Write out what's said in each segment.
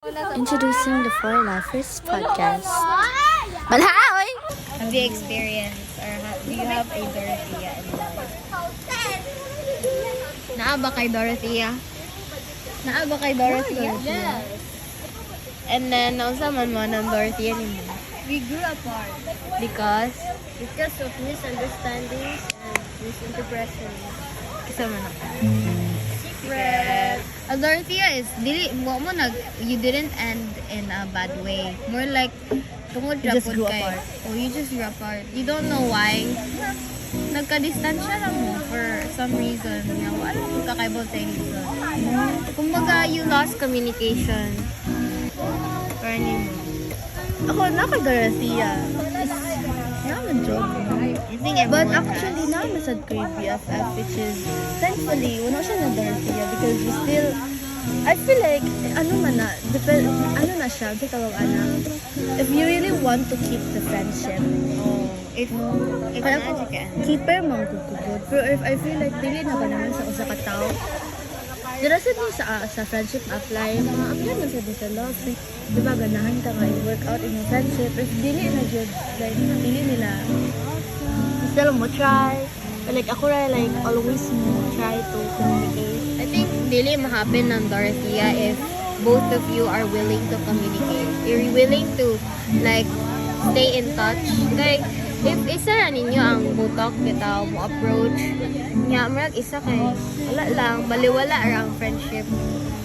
Introducing the Four Lifers podcast. Balhaoy! Have you experienced or do you have a Dorothea in life? Naa ba kay Dorothea? Naa ba kay Dorothea? Yes. And then, nausa man mo ng Dorothea ni mo? We grew apart Because, because of misunderstandings and misinterpretations. kisa man ako. Secret. Dorothea is, you didn't end in a bad way. More like, tungod You just rapod grew kay. apart. Oh, you just grew apart. You don't know why. Nagka-distansya lang mo for some reason. Wala mo kakaibot sa reason. Kumbaga, you lost communication. Or ano mo? Ako, naka-Dorothea. Naman joke. I think But everyone actually, naman sa grade BFF, which is, thankfully, wala siya na Dorothea because we still, I feel like, ano man na, ano na siya, di tawag ana. If you really want to keep the friendship, if kaya na ko, ka. keeper mang kukugod. Pero if I feel like, dili na ka naman sa usa ka tao, dira sa din sa friendship apply, mga apply man sa din sa love. Diba, ganahan ka nga i-work out in your friendship. If dili na jud, like, dili nila, still mo try. But like, ako rin, like, always mo try to communicate. I think dili ma-happen ng Dorothea if both of you are willing to communicate. You're willing to like stay in touch. Like if isa ra ninyo ang butok bitaw mo approach, nya marag isa kay wala lang baliwala ra ang friendship.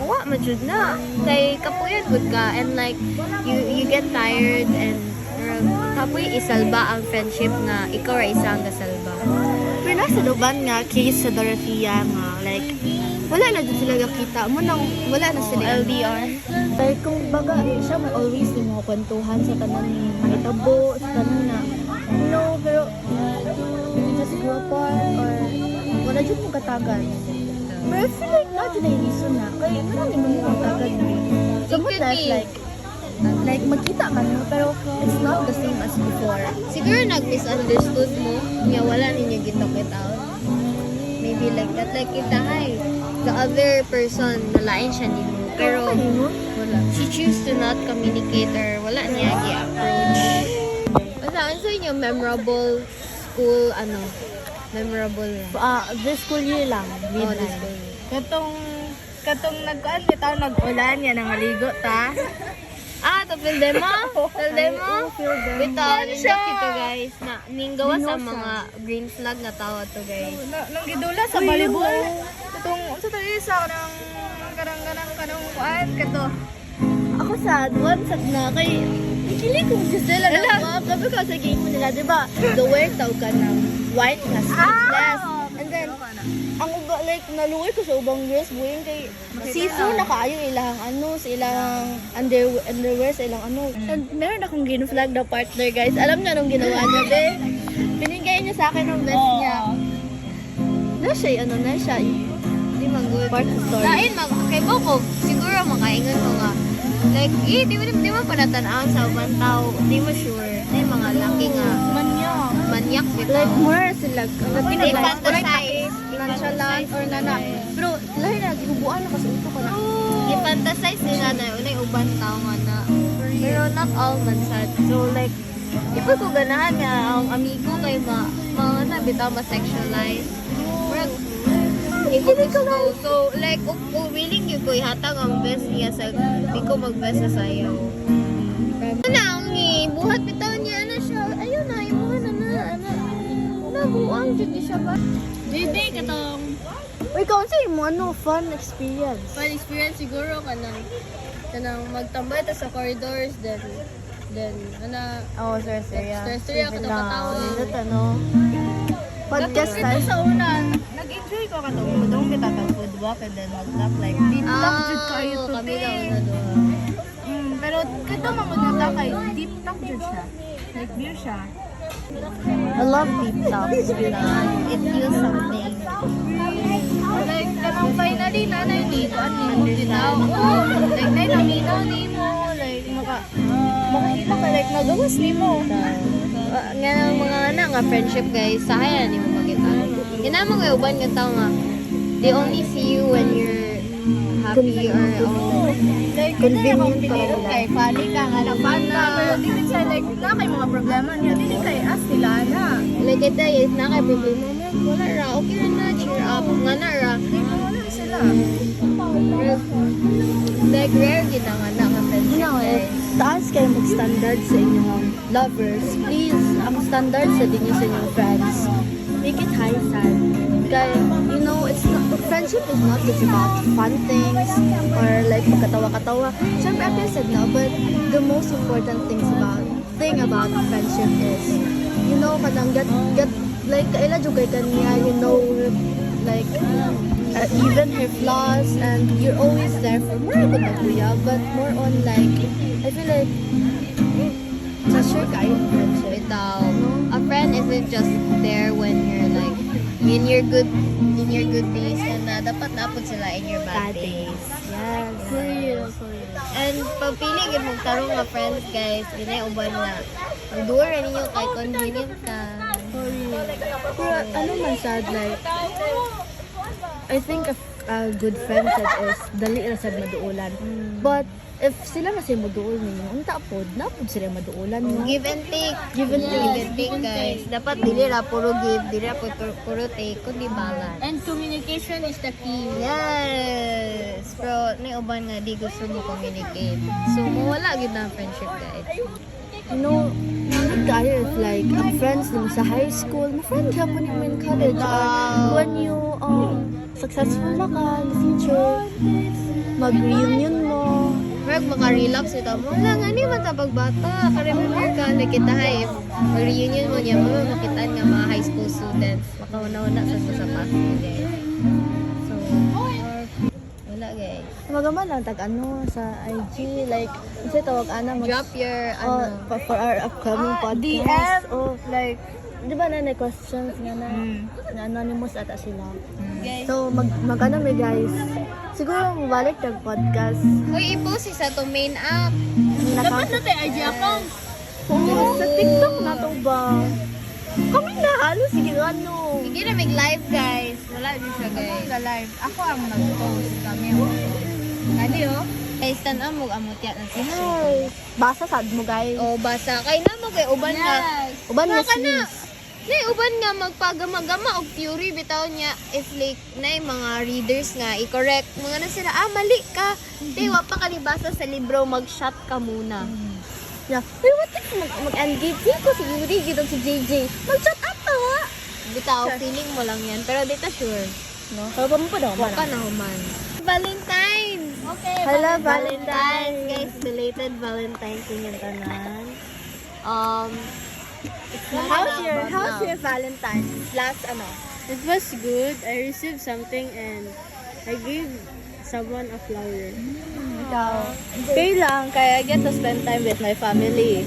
Wa majud na kay kapuyan gud ka and like you get tired and kapoy isalba ang friendship nga ikaw ra isa ang gasalba. Pero nasa duban nga, case sa Dorothea nga, like, wala na dyan sila nakita mo nang wala na sila LDR. Like, kung baga, siya may always yung mga kwentuhan sa tanan ni mahitabo, sa tanan na, pero we just grew apart or wala dyan mong katagan. Pero I feel like not today reason na, kaya marami mong katagan mo. So, It could that's be. like, magkita ka na, pero it's not the same as before. Siguro nag-misunderstood mo, kaya wala ninyo gitok-it out. Maybe like that. Like if the other person, nalain siya ni mo. Pero wala. she choose to not communicate or wala niya i-approach. Ano sa inyo memorable school, memorable na? This school year lang, Oh, this midnight. school. Katong nagkuan bitaw nag-ulan yan ang maligo ta. To feel demo? Feel demo? Feel them. Bitaw, nindot ito guys. Ning gawa sa mga green flag na tawa to guys. Nang gidula sa volleyball. Itong unsa tayo sa kanang kuan kato. Ako sad, one sad na kay ikili kong sila na gabi ko sa game nila, di ba? The wear tawag ka ng white na sleeveless. And then, ang uba, like, naluoy ko sa ubang dress, buwing kay see-through na kaayo ilang sa ilang underwear sa ilang And meron akong green flag na partner, guys. Alam niya nung ginawa niya, be. Binigay niya sa akin ng best niya. Na siya, Di mag-good. part of the story. Lain, kay Boko, siguro makaingon ko nga. Like, di mo panatanaw sa ubang tao. Di mo sure. Di mga laki nga. Manyak bitaw. Like, more sila. Hindi fantasize. Nonchalant or nana. Pero, lahi na, gibubuan na kasi ito ka na. I-fantasize nila na unay ubang tao nga na. Pero not all man sad. So like, ipag ko ganahan nga ang amigo kay mga na bitaw ma-sexualize. Murag, hindi ko gusto. So like, kung willing yun ko ihatag ang best niya sa, di ko mag-best sa sayo. Ano ang buhat bitaw niya na siya. Ayun na, ibuhan na. Nabuang dyan di siya ba? Didi katong Uy, ikaw mo, fun experience. fun experience siguro kanang magtambay ta sa corridors then Sorry. Sorry ako nakatawa. Podcast Ito tayo. sa una, nag-enjoy ko katong mudong kita tang food walk and then mag-tap like deep talk jud kayo to kami te. daw na doon. Pero kito mamaganda kay deep talk jud siya. Like beer siya. I love deep talks. It feels something. Like kanang finally nanay ni ko ani mo bitaw. Like nay naminaw ni mo like makakita ka like nagawas ni mo. Nga mga anak nga friendship guys, sahay na ni mo makita. Kinamang may uban nga tao nga, they only see you when you're happy or Like, Convenient convenient para para nila. kay funny ka nga na fanta. Pero di rin siya like, na kay mga problema niya. Di rin kay as sila na. like ito is na kay problema mo wala ra okay ra na cheer up nga na ra Di mo na sila. like rare gid ang anak nga friendship You know, guys. taas kayo mag-standard sa inyong lovers. Please, ang standard sa dinyo sa inyong friends. Make it high sad. Kaya, you know, friendship is not just about fun things or like magkatawa-katawa. Siyempre, I said na, but the most important thing about friendship is, you know, kadang get like, kaila jugay kaniya, you know, like, even her flaws, and you're always there for more good na kuya, but more on like, I feel like, sa sure kayo yung friendship. Bitaw. A friend isn't just there when you're like in your good days and dapat napod sila in your bad days. Yes. For real, for real. And pagpili gid mong tarong nga friends guys, dinay uban na. Ang duwa ra ninyo kay convenient ka. For real. Pero ano man sad, like, I think a good friend sad is dali ra sad maduulan. But if sila kasi maduol ninyo, ang tapod, napod sila maduulan mo. Give and take. Give and take guys. Dapat dili ra puro give, dili ra puro take, kundi balance. And communication is the key. Yes! Pero uban nga di gusto mo communicate. So, mawala gid na ang friendship guys. You know, kaya if like, ang friends mo sa high school, ma-friend ka po mo in college, or when you successful na ka in the future, mag-reunion mo. Pero maka-relapse ito mo. Wala nga ni mata pagbata. Ka-remember ka, like kita if mag-reunion mo niya, makitaan nga mga high school students. Makauna-una sa past mo guys. So, wala guys. Magaman lang tag ano sa IG, like, kasi tawag ana Drop your, for our upcoming podcast. DM. Oh, Like, di ba na questions nga na anonymous ata sila. guys. So mag ano may guys. Siguro mabalik tag podcast. Uy, i-post sa to main app. Dapat na tayo IG account. Sa TikTok na to ba? Kami na halos sige ano. Hindi na mag-live guys. Wala din siya guys. Sa live. Ako ang nag-post kami. Kali oh. Guys, tan-am mo amot yan ang section. Yes. Basa sad mo guys. O, basa. Kay na mo kay uban nga. Uban nga Ka na. sis. Nay, uban nga magpagama-gama og fury bitaw niya if like nay mga readers nga i-correct mga na sila mali ka. Di wa pa kanibasa sa libro mag-shot ka muna. Yeah. Pero what if mag-engage ko si Yuri gito si JJ. Mag-chat up to ha. Bitaw feeling mo lang yan pero di ta sure. No? Pero pa mo pa daw. Wa ka na human. Valentine's. Okay. Hello, Valentine's guys, belated Valentine's yung tanan. How's your Valentine's? Last ano? It was good. I received something and I gave someone a flower. Ikaw. Okay lang, kaya I get to spend time with my family.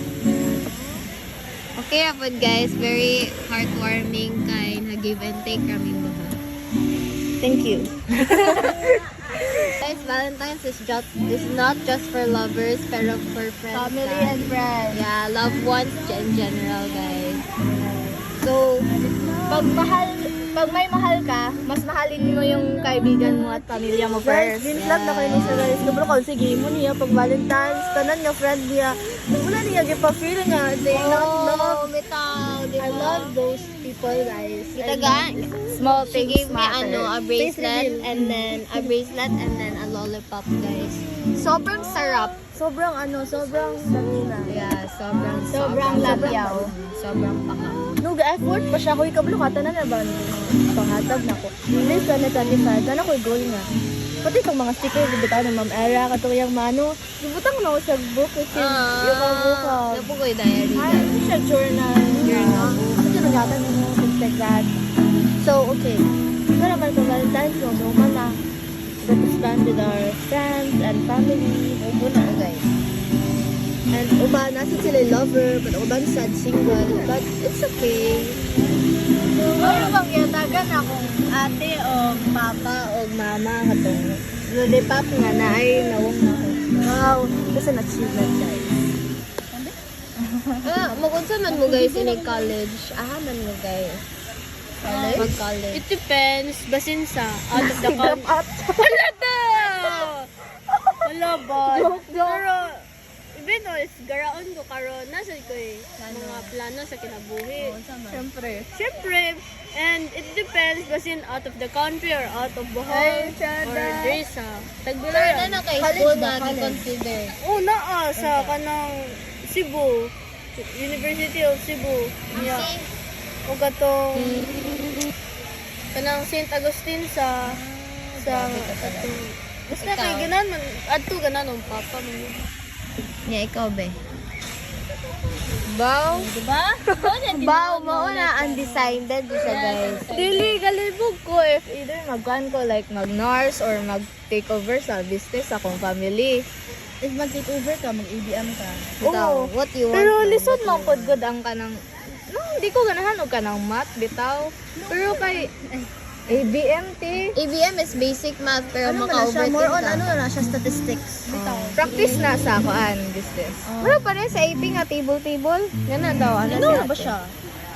Okay rapod guys, very heartwarming kind na give and take kami mga. Thank you. Guys, Valentine's is not just for lovers, pero for friends. Family na. and friends. Yeah, loved ones in general, guys. So, Pag may mahal ka, mas mahalin mo yung kaibigan mo at pamilya mo first. Guys, love na kayo ni sa guys. Kabalo ko, sige mo niya pag Valentine's, tanan niya friend niya. Wala niya, gipa-feel nga. They not love. bitaw, di ba? I love those people, guys. Itaga, Small she things gave me matter. a bracelet and then a lollipop, guys. Sobrang sarap. Sobrang lamina. Yeah, sobrang labyaw. Sobrang paka. No, effort pa siya. Kuy kabalo ka, tanan na ba? Panghatag na ko. This 2025, tanan ko goal na. Pati itong mga stickers, bitaw ng Ma'am Era, katong yung mano. Ibutang na ko sa book kasi yung mga buka. Napukoy diary. Ay, ano siya, journal. Kasi nagatan mo, things like that. So, okay. Ito naman sa Valentine's, so man na. Get to spend with our friends and family. Ubo na, guys. And uba, nasa sila lover, but uban sad single. But it's okay. Ano bang yatagan akong ate o Papa o mama katong lollipop nga na ay nawong na ko. Wow, kasi na-achievement guys. Magunsa man mo guys in college. Man mo guys. College? Mag-college. It depends. Basin sa out of the Sigap country. at. Wala ba? Pero, even though is garaon ko karon nasa ko mga plano sa kinabuhi. Siyempre, and it depends basin out of the country or out of Bohol or diri sa Tagbilaran. Ano na kay school na i-consider? Una sa kanang Cebu, University of Cebu. Yeah. O katong kanang St. Agustin sa basta Ikaw? kay ganan man adto ganan ang papa man. Yeah, ikaw be. Bow? Diba? Bow mo na undecided siya guys. Dili galibog ko if either magkuhan ko like mag-nurse or mag-take over sa business sa akong family. If mag-take over ka, mag-ABM ka. Ikaw, what you want? Pero man? lisod man pod gud ang kanang di ko ganahan og kanang math bitaw. Pero kay ABMT ABM is basic math pero Ano na siya? maka-overthink More on ka. ano na siya, statistics. Bitaw. practice na sa kuan business. Pero pa rin sa AP nga table. Yan daw ano Ano na ba siya?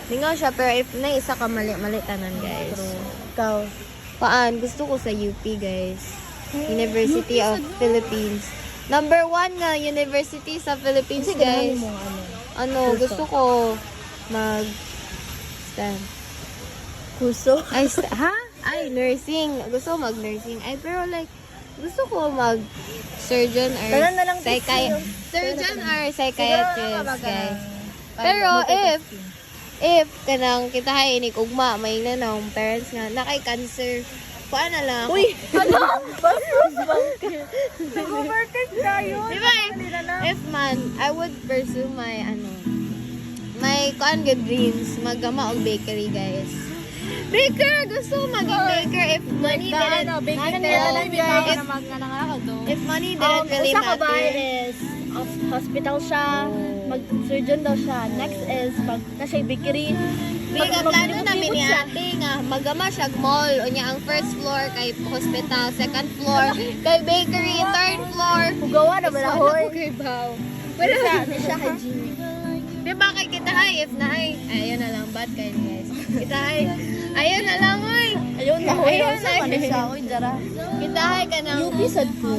Lingaw siya pero if na isa ka mali tanan guys. Ikaw. Paan, gusto ko sa UP guys. University of Philippines. Number 1 nga university sa Philippines guys. Mo, Ano, gusto ko mag stand. Kurso. Ay, ha? Ay, nursing. Gusto ko mag-nursing. Ay, pero like, gusto ko mag-surgeon or Tanan na lang surgeon or psychiatrist, guys. Pero if kanang kita inig ugma, may nanong parents nga, na kay cancer, paano na lang ako? Uy! Diba, if man, I would pursue my, my kuan good dreams, magama og bakery, guys. Baker! Gusto ko maging baker if money didn't if money didn't really Isa ka ba matter. is hospital siya, mag-surgeon daw siya. Next is na siya bakery. Biga plano namin ni ate nga magama siya mall. Unya ang first floor kay hospital, second floor kay bakery, third floor. Hugawa na ba na, hoy? Okay, bow. Pero Siya hygienic. diba kay kita ay if na ay ayun na lang bad kayo guys. Kita ay ayun na lang oy. Ayun na, hoy. Ayun Sa na. man siya, hoy, dara. Kita ay ka nang UP sad ko.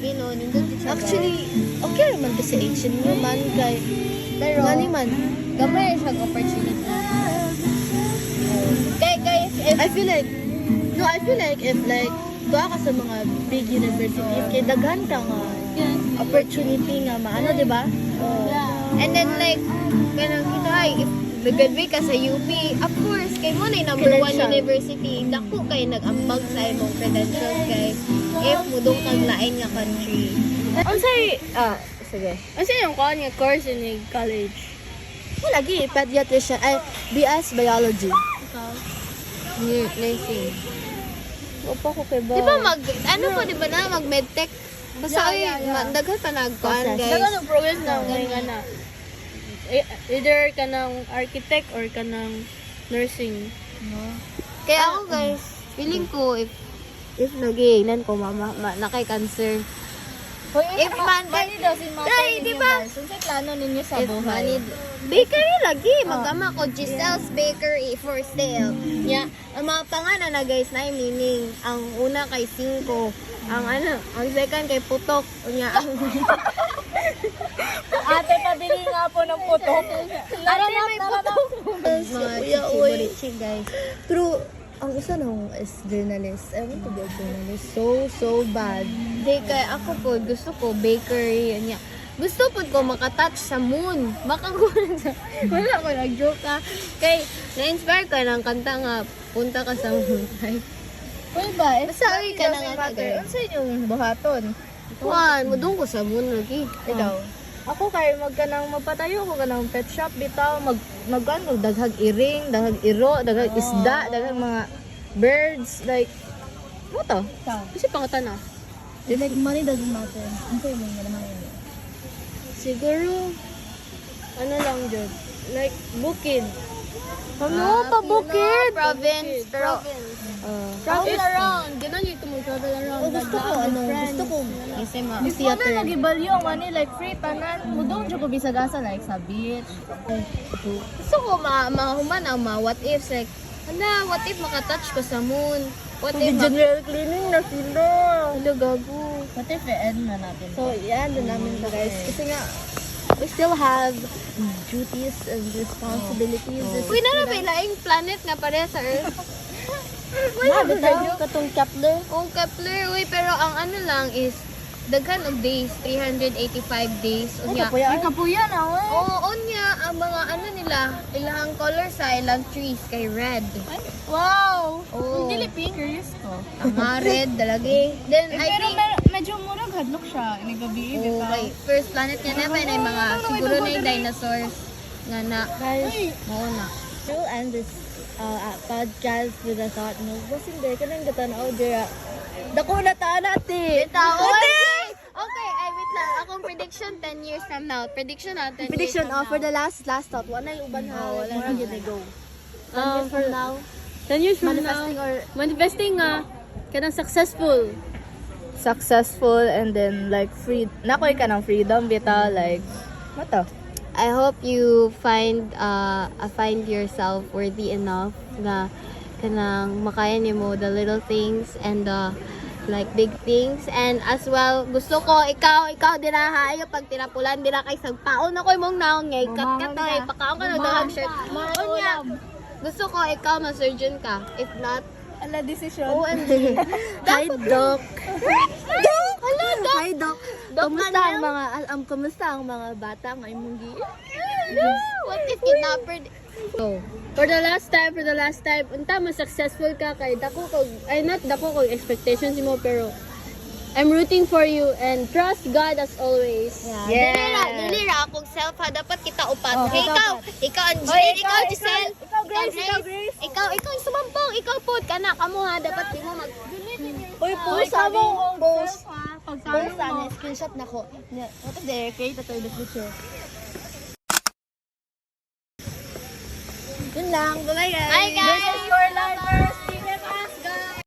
Pino nindot siya. Actually, okay naman kasi Asian naman kay. pero Gani man. gamay siya opportunity. Kay guys, if I feel like if like doa ka sa mga big university, kay daghan ka nga opportunity nga maano, di ba? and then like kanang kita ay if nag-graduate ka sa UP, of course, kay mo na yung number 1 Credential. university. Dako kay nag-ambag sa imong credentials kay if mudong kang lain nga country. Unsay sige. Kasi yung kuan nga course in college. Lagi pediatrician ay BS biology. Nursing. Upa ko kay Di ba ano po, di ba na, mag-medtech? Basta daghan pa nagkuhan, guys. Saka ng progress na nga na. Either ka ng architect or ka ng nursing. Kaya ako, guys, feeling ko, if nag-iinan ko, na kay cancer. If man, daw si Tay, di ba? Unsay plano ninyo sa If money, bakery lagi. Magama ko, Giselle's Bakery for sale. Yeah. Ang mga pangalan na guys, na meaning. Ang una kay 5. Ang second kay Putok. Unya, ang Ate pabili nga po ng putok. Ate, may Putok. Mga Kuya, uy. chichi guys. Pero ang isa nung is journalist. I want to be a journalist. So bad. Di kay ako po, gusto ko bakery. Unya. Gusto po ko makatouch sa moon. Makakunan sa... Wala ko, nag-joke ka. Kay, na-inspire ka ng kanta nga, punta ka sa moon. Uy ba? Basta ay ka na nga guys. Unsay yung buhaton? Kuhan, mudong ko sa moon lagi. Ikaw. Ako kay magkanang magpatayo ko kanang pet shop bitaw magano daghag iring, daghag iro, daghag isda, daghag mga birds like mo to. Kasi pangatan na. Like money doesn't matter. Ang sa'yo mo naman yun. Siguro, ano lang dyan, like bukid. Ano pa bukid? Province. Pero, Travel around. Ganun dito mo travel around. Gusto ko, gusto ko. kasi Yung Theater. theater. Nagibalyo ang money like free tanan. Mudong jud ko bisagasa like sa beach. gusto ko mahuman ang mga what ifs. Like, what if makatouch ko sa moon? What if, General cleaning na sila. hello, gago. What if i-end na natin? So, yan din namin to guys. Kasi nga, we still have duties and responsibilities. Uy, na ba ilaing planet nga pare sa Earth? Wala ba tayo? Katong Kepler. Oh, Kepler, uy, pero ang ano lang is, daghan og days, 385 days. Unya. Ay, kapuya na, oy. Oo, unya, ang mga ano nila, ilang color sa ilang trees kay red. Wow! Oh, Curious ko. ang red, dalagi. Then, I Pero think, medyo murag hadlok siya. Inagabi, di ba? okay, first planet niya na ba na yung mga, siguro na yung dinosaurs. Nga na, Guys, oo na. we'll end this podcast with a thought no. Kasi hindi ka nang gatanaw dira. Dako na taan natin. Okay, ay wait lang. Akong prediction 10 years from now. Prediction na 10 Prediction years from for now. the last thought. Wala yung uban ha. Wala yun na go. For now, 10 years from manifesting now, or manifesting nga, kanang successful. successful and then like free. Nakoy ka ng freedom bita like what to? I hope you find yourself worthy enough na kanang makaya nimo the little things and the like big things, and as well gusto ko ikaw dira ha ayo pag tinapulan dira kay sagpaon ako imong naong ngay kat ay pakaon ka na daghang shirt. Unya, gusto ko ikaw na surgeon ka, if not Ala decision. OMG. Hi Doc. Hello, Doc. Hi Doc. Doc Kumusta Anel? ang mga kumusta ang mga bata ng imong gi? What if kidnapper? So, for the last time, unta mo successful ka kay dako ko, ay not dako ko expectations mo, pero I'm rooting for you and trust God as always. Dili ra akong self ha, dapat kita upat. Oh, Okay, kita ikaw Angel, Oy, ikaw Giselle, ikaw Grace, ikaw yung sumampong, ikaw pod kana kamo ha, dapat di mo mag Uy, post ikaw mo. Post. Pagsalo Post na, screenshot na ko. What if they're okay? That's the future. Yun lang. Bye-bye guys.